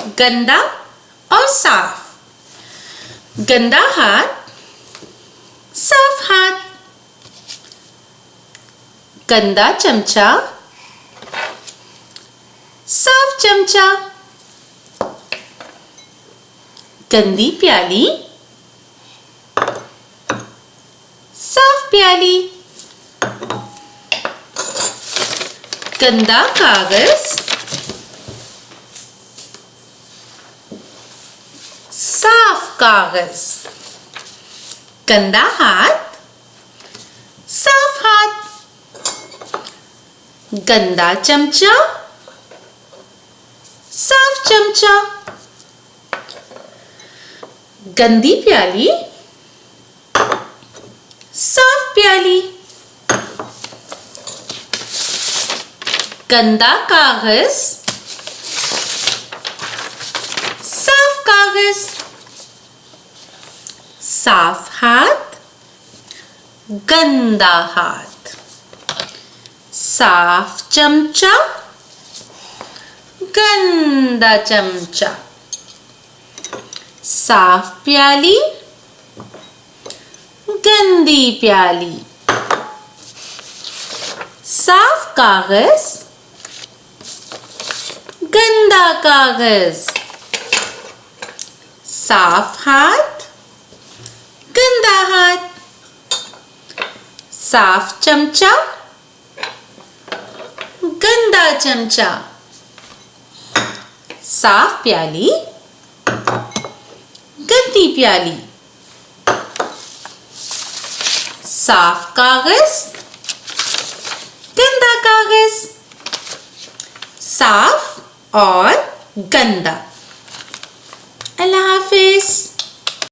गंदा और साफ। गंदा हाथ, साफ हाथ। गंदा चमचा, साफ चमचा। गंदी प्याली, साफ प्याली। गंदा कागज, साफ कागज। गंदा हाथ, साफ हाथ। गंदा चमचा, साफ चमचा। गंदी प्याली, साफ प्याली। गंदा कागज, साफ कागज। साफ हाथ, गंदा हाथ। साफ चमचा, गंदा चमचा। साफ प्याली, गंदी प्याली। साफ कागज, गंदा कागज। साफ हाथ, गंदा हाथ। साफ चमचा, गंदा चमचा। साफ प्याली, गंदी प्याली। साफ कागज, गंदा कागज। साफ और गंदा।